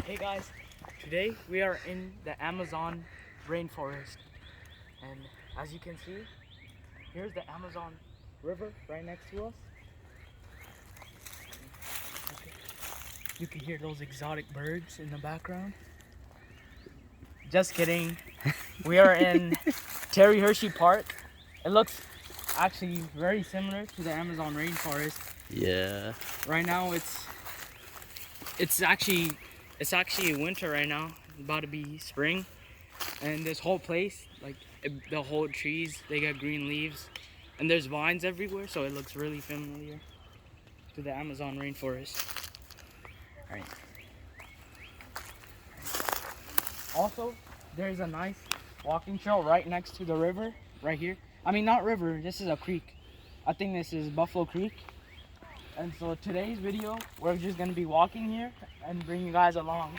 Hey guys, today we are in the Amazon rainforest, and as you can see, here's the Amazon River right next to us. You can hear those exotic birds in the background. Just kidding. We are in Terry Hershey Park. It looks actually very similar to the Amazon rainforest. Yeah. Right now it's actually winter right now. It's about to be spring, and this whole place, like the whole trees, they got green leaves, and there's vines everywhere, so it looks really familiar to the Amazon rainforest. All right. Also, there's a nice walking trail right next to the river, right here. I mean, not river. This is a creek. I think this is Buffalo Creek. And so today's video, we're just gonna be walking here and bring you guys along.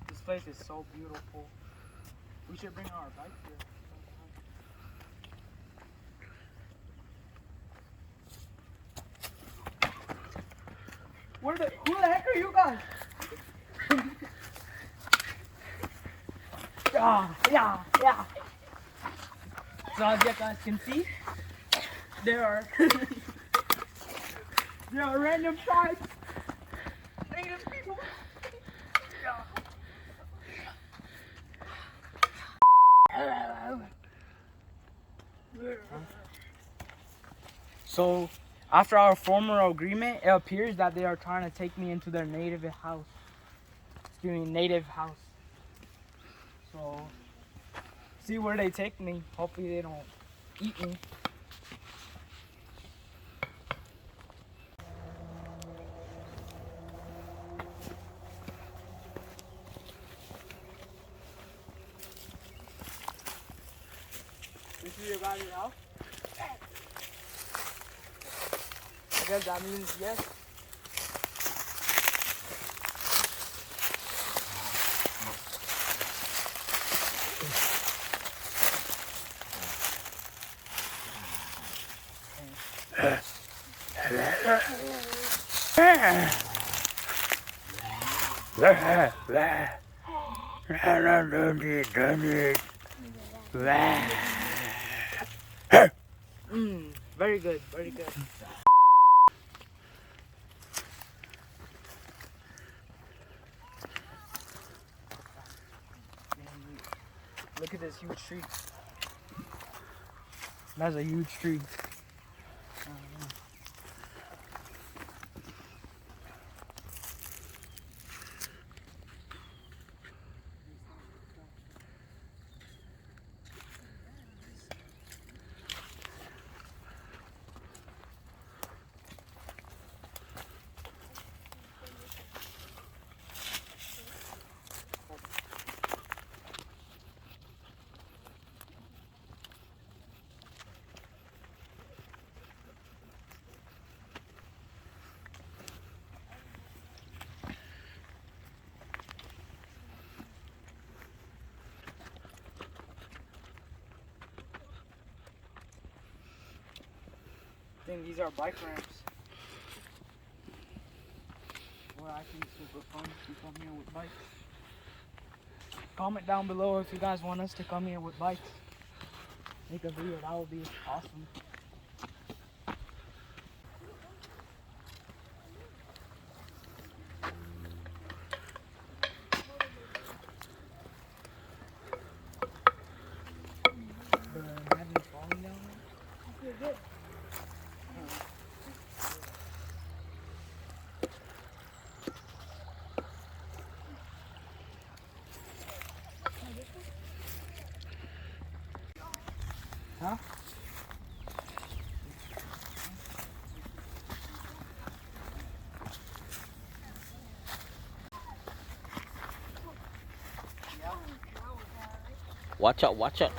This place is so beautiful. We should bring our bike here. Who the heck are you guys? Yeah. So as you guys can see, there are random tribes, native people. So, after our former agreement, it appears that they are trying to take me into their native house. Native house. So, see where they take me. Hopefully they don't eat me. This is your guys' house? I guess that means yes. Very good, very good. Look at this huge tree. That's a huge tree. I think these are bike ramps. Well, actually super fun to come here with bikes. Comment down below if you guys want us to come here with bikes. Make a video, that would be awesome. Imagine falling down there. Good. Huh? Watch out, watch out.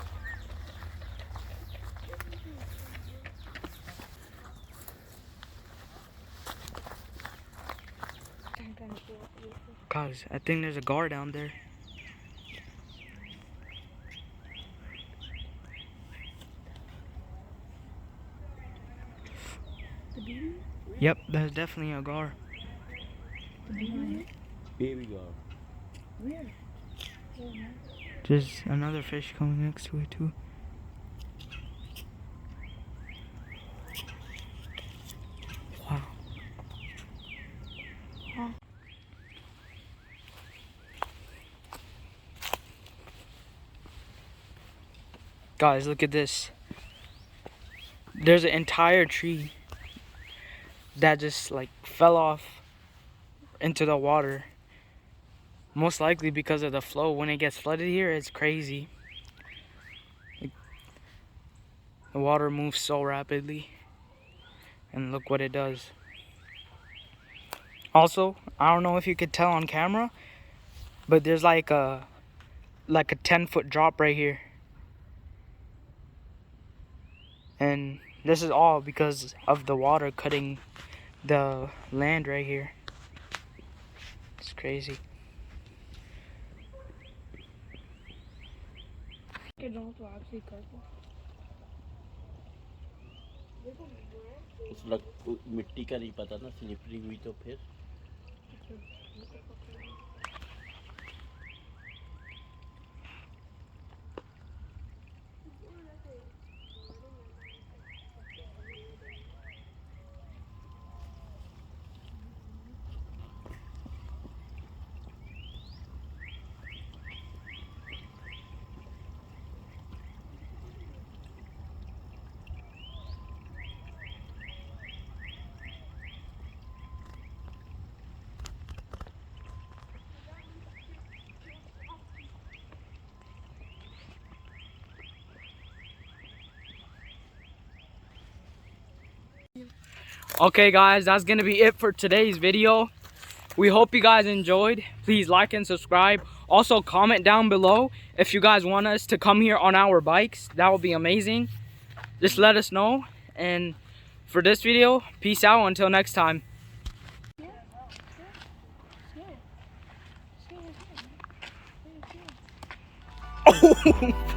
Guys, I think there's a gar down there. The baby? Yep, that's definitely a gar. The baby? Baby gar. Where? There's another fish coming next to it too. Wow. Huh. Guys, look at this. There's an entire tree that just like fell off into the water. Most likely because of the flow. When it gets flooded here, it's crazy. Like, the water moves so rapidly. And look what it does. Also, I don't know if you could tell on camera, but there's like a 10-foot drop right here. And this is all because of the water cutting the land right here. It's crazy. उस मिट्टी का नहीं पता ना, slippery हुई तो फिर Okay guys, that's gonna be it for today's video. We hope you guys enjoyed. Please like and subscribe. Also comment down below if you guys want us to come here on our bikes. That would be amazing. Just let us know. And for this video, peace out until next time. Oh